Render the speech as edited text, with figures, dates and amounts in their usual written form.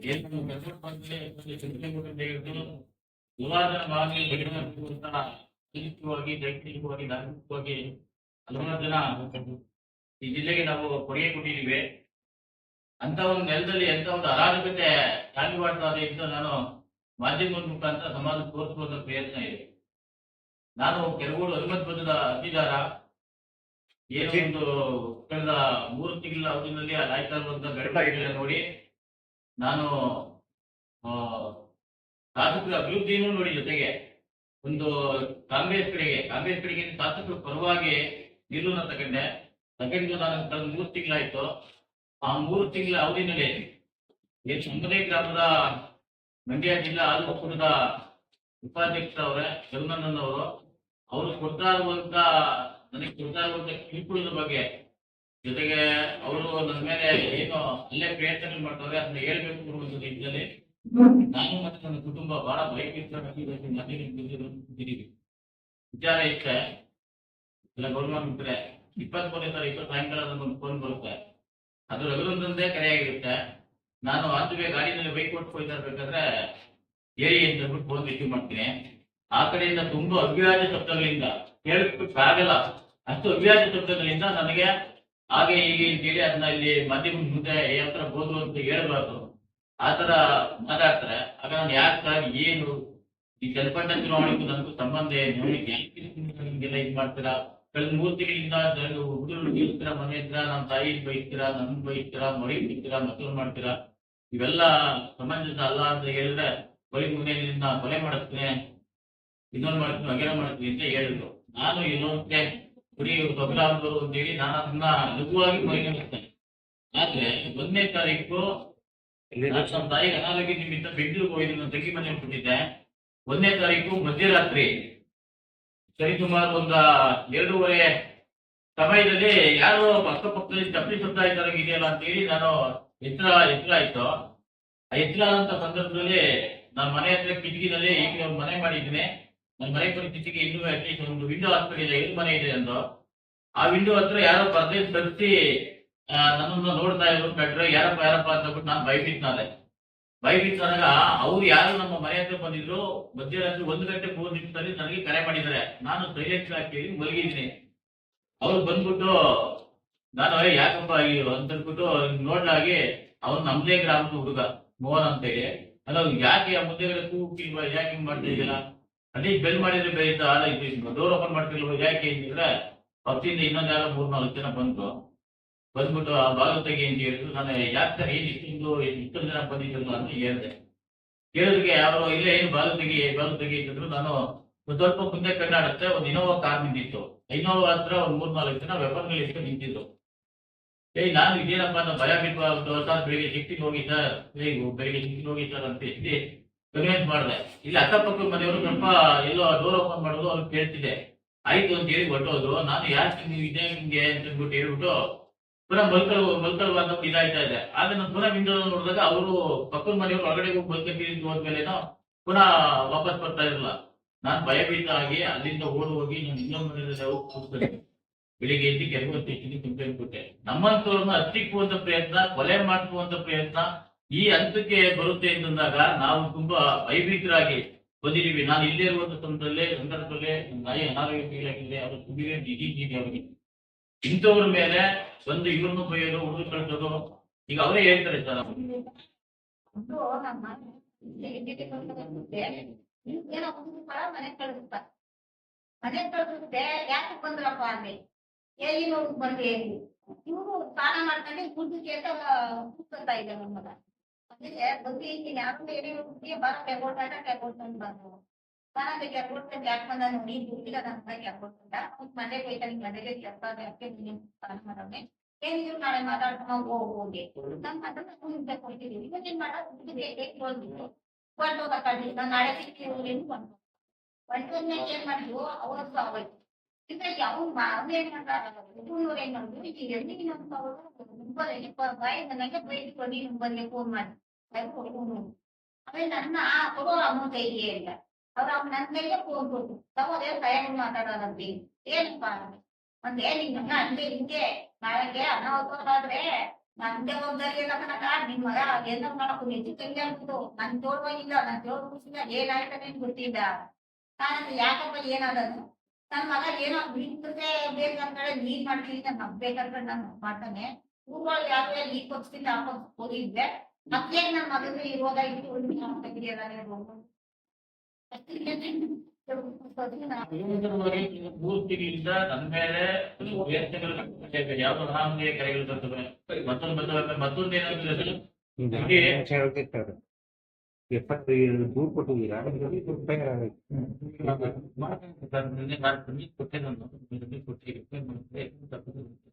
ಏನು ವಿವಾದದ ಭಾಗದಲ್ಲಿ ಬಗೆಹರಿಸುವಂತ ದೈಹಿಕವಾಗಿ ಧಾರ್ಮಿಕವಾಗಿ ಹಲವಾರು ಜನ ಈ ಜಿಲ್ಲೆಗೆ ನಾವು ಕೊಡುಗೆ ಕೊಟ್ಟಿದ್ದೀವಿ. ಅಂತ ಒಂದು ನೆಲದಲ್ಲಿ ಎಂತ ಒಂದು ಅರಾಜಕತೆ ಚಾಲು ಮಾಡ್ತಾ ಇದೆ ಅಂತ ನಾನು ಮಾಧ್ಯಮದ ಮುಖಾಂತರ ಸಮಾಜ ತೋರಿಸುವಂತ ಪ್ರಯತ್ನ ಇದೆ. ನಾನು ಕೆಲವು ಅನುಮತಿಬದ್ಧದ ಅರ್ಜಿದಾರ. ಏನೋ ಒಂದು ಕಳೆದ 3 ತಿಂಗಳ ಅವಧಿಯಲ್ಲಿ ಆಯ್ತಾ ಇರುವಂತ ಬೆಳವಣಿಗೆಗಳನ್ನ ನೋಡಿ ನಾನು ಶಾಸಕರ ಅಭಿವೃದ್ಧಿಯನ್ನು ನೋಡಿ, ಜೊತೆಗೆ ಒಂದು ಕಾಂಗ್ರೆಸ್ ಕಡೆಗೆ ಶಾಸಕರ ಪರವಾಗಿ ನಿಲುವನ್ನು ತಗೊಂಡು ನಾನು ಕಳೆದ 3 ತಿಂಗಳಾಯ್ತು. ಆ 3 ತಿಂಗಳ ಅವಧಿನಲ್ಲಿ ಸಂಬದೇ ಗ್ರಾಮದ ಮಂಡ್ಯ ಜಿಲ್ಲಾ ಹಾಲು ಒಕ್ಕೂಟದ ಉಪಾಧ್ಯಕ್ಷರವರೇ ಜಗನಂದನ್ ಅವರು ಕೊಡ್ತಾ ಇರುವಂತ ಕಿರುಕುಳದ ಬಗ್ಗೆ, ಜೊತೆಗೆ ಅವರು ನನ್ನ ಮೇಲೆ ಏನು ಅಲ್ಲೇ ಪ್ರಯತ್ನಗಳು ಮಾಡ್ತಾರೆ ಅದನ್ನ ಹೇಳ್ಬೇಕು ಅನ್ನುವಂಥ ರೀತಿಯಲ್ಲಿ ನಾನು ಮತ್ತೆ ನನ್ನ ಕುಟುಂಬ ಬಹಳ ಭಯಭೀತರಾಗಿದ್ದೀವಿ. ವಿಚಾರ ಇಷ್ಟೇ, ಇಲ್ಲ ಗೌರವ ಮಿತ್ರೆ, 23ನೇ ತಾರೀಕು ಸಾಯಂಕಾಲ ಒಂದು ಫೋನ್ ಬರುತ್ತೆ. ಅದು ರಘುನಂದನ್ದೇ ಕರೆಯಾಗಿರುತ್ತೆ. ನಾನು ಆಚೆಗೆ ಗಾಡಿನಲ್ಲಿ ಬೈಕ್ ಕೊಟ್ಟು ಇರ್ಬೇಕಾದ್ರೆ ಏರಿ ಅಂತ ಹೇಳ್ಬಿಟ್ಟು ಫೋನ್ ರಿಸೀವ್ ಮಾಡ್ತೀನಿ. ಆ ಕಡೆಯಿಂದ ತುಂಬಾ ಅವ್ಯಾಜ ಶಬ್ದಗಳಿಂದ ಕೇಳಕ್ಕಾಗಲ್ಲ, ಅಷ್ಟು ಅವ್ಯಾಜ ಶಬ್ದಗಳಿಂದ ನನಗೆ ಹಾಗೆ ಹೀಗೆ ಅಂತೇಳಿ ಅದನ್ನ ಇಲ್ಲಿ ಮಾಧ್ಯಮ ಮುಂದೆ ಯಾವ ತರ ಹೋದ್ರು ಅಂತ ಹೇಳ್ಬಾರ್ದು, ಆ ತರ ಮಾತಾಡ್ತಾರೆ. ಆಗ ನಾನು ಯಾಕೆ ಸರ್, ಏನು ಈ ಜನಪದ ಚುನಾವಣೆಗೂ ನನಗೂ ಸಂಬಂಧ ಏನು, ಹಿಂಗೆಲ್ಲ ಇದು ಮಾಡ್ತೀರಾ? ಕಳೆದ 3 ತಿಂಗಳಿಂದ ಹುಡುಗರು ನಿಲ್ತೀರಾ, ಮನೆ ಹತ್ರ ನಮ್ಮ ತಾಯಿ ಬೈತೀರಾ, ನನ್ ಬೈತೀರಾ, ಮರಿ ಬಿಡ್ತೀರಾ, ಮಕ್ಕಳು ಮಾಡ್ತೀರಾ, ಇವೆಲ್ಲ ಸಮಂಜಸ ಅಲ್ಲ ಅಂತ ಹೇಳಿದ್ರೆ ಬರೀ ಮುನ್ನೆಯಿಂದ ಕೊಲೆ ಮಾಡಿಸ್ತೀನಿ, ಇನ್ನೊಂದು ಮಾಡ್ತೀನಿ, ವಗೇರ ಮಾಡ್ತೀನಿ ಅಂತ ಹೇಳಿದ್ರು. ನಾನು ಇನ್ನೊಂದೇ ಕುಡಿ ತೊಗಲಾದವರು ಅಂತೇಳಿ ನಾನು ಅದನ್ನ ಲಘುವಾಗಿ ಪರಿಗಣಿಸ್ತೇನೆ. ಆದ್ರೆ 1ನೇ ತಾರೀಕು ನಮ್ಮ ತಾಯಿಗೆ ಅನಾರೋಗ್ಯ ನಿಮಿತ್ತ ಬೆಂಗಳೂರಿಗೆ ಹೋಗಿ ನನ್ನ ತಂಗಿ ಮನೆ ಕೊಟ್ಟಿದ್ದೆ. 1ನೇ ತಾರೀಕು ಮಧ್ಯರಾತ್ರಿ ಸರಿಸುಮಾರು ಒಂದು 2:30 ಸಮಯದಲ್ಲಿ ಯಾರೋ ಅಕ್ಕಪಕ್ಕದಲ್ಲಿ ಚಪ್ಪಲಿ ಶಬ್ದ ಇದೆಯಲ್ಲ ಅಂತ ಹೇಳಿ ನಾನು ಎಚ್ಚರ ಆಯ್ತು. ಆ ಎಚ್ಚರ ಆದಂತ ಸಂದರ್ಭದಲ್ಲಿ ನಾನು ಮನೆ ಹತ್ರ ಕಿಟಕಿನಲ್ಲಿ ಈಗ ಒಂದು ಮನೆ ಮಾಡಿದ್ದೀನಿ. ನನ್ನ ಮನೆ ಪರಿಸ್ಥಿತಿಗೆ ಇನ್ನೂ ಅಟ್ಲೀಸ್ಟ್ ಒಂದು ವಿಂಡೋ ಹಾಸ್ಪಿಟಲ್ 5 ಮನೆ ಇದೆ ಅಂದು, ಆ ವಿಂಡೋ ಹತ್ರ ಯಾರೋ ಪರದೆ ತರಿಸಿ ನನ್ನನ್ನು ನೋಡ್ತಾ ಇದ್ರು. ಕಟ್ರೆ ಯಾರಪ್ಪ ಅಂತ ಬಿಟ್ಟು ನಾನು ಭಯಬಿಟ್ಟಾಗ ಅವ್ರು ಯಾರು ನಮ್ಮ ಮನೆ ಹತ್ರ ಬಂದಿದ್ರು. ಮಧ್ಯರಾತ್ರಿ 1 ಗಂಟೆ 3 ನಿಮಿಷದಲ್ಲಿ ನನಗೆ ಕರೆ ಮಾಡಿದ್ದಾರೆ. ನಾನು ಸೈಲೆನ್ಸ್ ಹಾಕಿ ಮಲಗಿದ್ದೀನಿ. ಅವ್ರು ಬಂದ್ಬಿಟ್ಟು ನಾನು ಯಾಕಪ್ಪ ಅಂತ ಹೇಳ್ಬಿಟ್ಟು ನೋಡ್ಲಾಗಿ ಅವ್ನು ನಮ್ದೇ ಗ್ರಾಮದ ಹುಡುಗ ಮೋಹನ್ ಅಂತೇಳಿ, ಅಲ್ಲ ಯಾಕೆ ಆ ಮುದ್ದೆಗಳ ಕೂಗಿಲ್ವಾ, ಯಾಕೆ ಹಿಂಗ್ ಮಾಡ್ತಾ ಇದೀರ, ಅಲ್ಲಿ ಬೆಲ್ ಮಾಡಿದ್ರೆ ಬೇಯಿತ ಅಲ್ಲ, ಇದು ಡೋರ್ ಓಪನ್ ಮಾಡ್ತಿಲ್ವ ಯಾಕೆ ಅಂತಿದ್ರೆ ಪಕ್ಷಿಯಿಂದ ಇನ್ನೊಂದು ಯಾರೋ 3-4 ಜನ ಬಂದ್ಬಿಟ್ಟು ಆ ಬಾಗಿಲು ತೆಗಿ ಅಂತ ಹೇಳಿದ್ರು. ನಾನು ಯಾಕೆ ಸರ್ ಏನು ಇಷ್ಟೊಂದು ಜನ ಬಂದಿದ್ರು ಅಂತ ಹೇಳಿದೆ. ಕೇಳಿದ್ರಿಗೆ ಯಾರೋ ಇಲ್ಲ ಏನು ಬಾಗಿಲು ತೆಗಿ ಅಂತಂದ್ರು. ನಾನು ಒಂದು ಸ್ವಲ್ಪ ಮುಂದೆ ಕಣ್ಣಾಡುತ್ತೆ, ಒಂದು ಇನೋವಾ ಕಾರ್ ನಿಂತಿತ್ತು. ಇನೋವಾ ಹತ್ರ ಒಂದು 3-4 ಜನ ವೆಪನ್ಗಳು ಇಟ್ಟು ನಿಂತಿದ್ರು. ನಾನು ಇದೇನಪ್ಪ ಅಂತ ಭಯ ಬಿಟ್ಟು ಸರ್ ಬೆಳಿಗ್ಗೆ ಶಿಫ್ಟಿಗೆ ಹೋಗಿ ಸರ್, ಅಂತ ಹೇಳಿ ಕನ್ವಿನ್ಸ್ ಮಾಡಿದೆ. ಇಲ್ಲಿ ಅಕ್ಕಪಕ್ಕ ಮನೆಯವರು ಸ್ವಲ್ಪ ಎಲ್ಲೋ ಡೋರ್ ಓಪನ್ ಮಾಡೋದು ಅವ್ರಿಗೆ ಕೇಳ್ತಿದೆ. ಆಯ್ತು ಅಂತ ಹೇಳಿ ಹೊಟ್ಟೋದ್ರು. ನಾನು ಯಾಕೆ ನೀವು ಇದೇ ಹಿಂಗೆ ಅಂತ ಹೇಳ್ಬಿಟ್ಟು ಹೇಳ್ಬಿಟ್ಟು ಪುನಃ ಮಲ್ಕಲ್ವ ಇದಾಯ್ತಾ ಇದೆ. ಆದ್ರೆ ನಾನು ಪುನಃ ವಿಂಡೋ ನೋಡಿದಾಗ ಅವರು ಪಕ್ಕದ ಮನೆಯವರು ಹೊರಗಡೆ ಹೋಗಿ ಮಲ್ಕೊಂಡು ಹೋದ್ಮೇಲೆನೋ ಪುನಃ ವಾಪಸ್ ಬರ್ತಾ ಇರಲಿಲ್ಲ. ನಾನು ಭಯಭೀತ ಆಗಿ ಅಲ್ಲಿಂದ ಹೋಗಿ ನಾನು ಇನ್ನೊಂದು ಮನೆಯಲ್ಲಿ ಹೋಗಿ ಕೂತ್ಕೊಂಡೆ. ಬೆಳಿಗ್ಗೆ ಎದ್ದು ಕೆಲವು ಸ್ಟೇಷನ್ಗೆ ಕಂಪ್ಲೇಂಟ್ ಕೊಟ್ಟೆ. ನಮ್ಮಂತವ್ರನ್ನ ಹತ್ತಿಕ್ಕುವಂತ ಪ್ರಯತ್ನ, ಕೊಲೆ ಮಾಡಿಸುವಂತ ಪ್ರಯತ್ನ ಈ ಹಂತಕ್ಕೆ ಬರುತ್ತೆ ಅಂತಂದಾಗ ನಾವು ತುಂಬಾ ಭಯಭೀತರಾಗಿ ಬಂದಿದ್ದೀವಿ. ನಾನು ಇಲ್ಲೇ ಇರುವಂತ ಸಂದರ್ಭದಲ್ಲಿ ನಾಯಿ ಅನಾರೋಗ್ಯ ಫೀಲಾಗಿದೆ, ಅವರು ಸುದ್ದಿಗೆ ಡಿಜಿಜಿ ಅವರಿಗೆ ಇಂಥವ್ರ ಮೇಲೆ ಒಂದು ಇವ್ರನ್ನು ಬೈಯೋದು, ಹುಡುಗ ಕಳಿಸೋದು. ಈಗ ಅವರೇ ಹೇಳ್ತಾರೆ ಸರ್, ಮನೆ ಕಳಿಸುತ್ತೆ ಯಾಕೆ ಬಂದ್ರಪ್ಪ ಅಲ್ಲಿ ಏನು ಬಂದೆ ಇವರು ಸ್ನಾನ ಮಾಡ್ಕೊಂಡು ಕುಡಿದು ಕೇಟ ಕೂತ್ಕೊತಾ ಇದೆ ನಮ್ಮ ಮಗ. ಅದಕ್ಕೆ ಬಂದು ಯಾರು ಬರ ಕೆರ್ಕೊಡ್ಕೊಂಡು ಬಂದು ಸ್ನಾನ ಕೆರ್ಕೊಡ್ಕೊಂಡು ಯಾಕೆ ಬಂದ ನೋಡಿ ದುಡ್ಡಿಲ್ಲ ನನ್ನ ಕೆರ್ಕೊಡ್ಕೊಂಡ ಮನೆಗೆ ಹೋಯ್ತಾ ನಿಮ್ ಮನೆಗೆ ಕೆರ್ತಾರೆ ಯಾಕೆ ನೀನು ಸ್ನಾನ ಮಾಡೋನೆ ಏನ್ ನೀವು ನಾಳೆ ಮಾತಾಡ್ಕೊಂಡು ಹೋಗಿ ನಮ್ ಮಾತಾಡ್ಕೊಂಡು ಕೊಡ್ತಿದೀವಿ. ಇವಾಗ ಏನ್ ಮಾಡೋದು ಬಂದು ತಕೊಂಡಿ ನಾನು ನಾಳೆ ಸಿಕ್ಕಿದ್ರು ಬಂದ್ಮೇಲೆ ಏನ್ ಮಾಡಿದ್ವು ಅವತ್ತು ಆಗೋಯ್ತು. ಇದ್ರಲ್ಲಿ ಅವ್ನು ಏನ್ ಮಾಡ್ತಾರೆ ಏನ್ ಮಾಡಿದ್ರು ಈಗ ಎಲ್ಲಿನಂತ ಅವರು ಬಾಯಿ ನನಗೆ ಬೈದ್ಕೊಂಡು ನಂಬರ್ಗೆ ಫೋನ್ ಮಾಡಿ ಆಮೇಲೆ ನನ್ನ ಕೊಡೋ ಅಮೌಂಟ್ ಇದೆಯೇ ಇಲ್ಲ. ಅವ್ರ ನನ್ನ ಮೇಲೆ ಫೋನ್ ಕೊಟ್ಟು ತಗೋದೇ ತಯಾರು ಮಾತಾಡೋದಂತೆ ಏನಪ್ಪಾ ಅಂದ್ರೆ ನಿನ್ನ ಅಂದ್ರೆ ಹಿಂಗೆ ನಾಳೆಗೆ ಅನಾಹುತ ಆದ್ರೆ ನನ್ ಜವಾಬ್ದಾರಿ ಎಲ್ಲ ಕಣಕ ನಿಮ್ ಮಗ ಏನೋ ಮಾಡಕ್ ಹೆಚ್ಚು ಕಮ್ಮಿ ಆಗ್ಬಿಟ್ಟು ನನ್ ತೋಳ್ವಾಗಿಲ್ಲ ನನ್ ತೋಳ್ ಕೂಸಿಲ್ಲ ಏನಾಯ್ತಾನೆ ಗೊತ್ತಿಲ್ಲ ನಾನು ಯಾಕಪ್ಪ ಏನಾದನು ನನ್ ಮಗ ಏನೋ ನಿಂತೇ ಬೇಕಂದ್ರೆ ನೀನ್ ಮಾಡ್ತೀನಿ ನಾನು ಬೇಕಂದ್ರೆ ನಾನು ಮಾಡ್ತಾನೆ ಊರೊಳಗೆ ಯಾವ್ದೇ ಈ ಪಕ್ಷದಿಂದ ಆ ಪಕ್ಷ ಹೋಗಿದ್ದೆ ಮತ್ತೆ ನನ್ ಮಗನ ಇರುವಾಗ ಇಟ್ಟು ತೆಗಿಯಲ್ಲ ಮೂರು ತಿಂಗಳಿಂದ ನನ್ನ ಮೇಲೆ ವ್ಯಕ್ತಿಗಳು ಯಾವ್ದೋ ಅನಾಮಧೇಯ ಕರೆಗಳು ಬರ್ತವೆ ಮತ್ತೊಂದು ಏನಾದ್ರೆ ದೂರ್ ಕೊಟ್ಟಿದ್ದೀರಾ ಕೊಟ್ಟೆ ನಾನು ಕೊಟ್ಟಿದ್ದೆ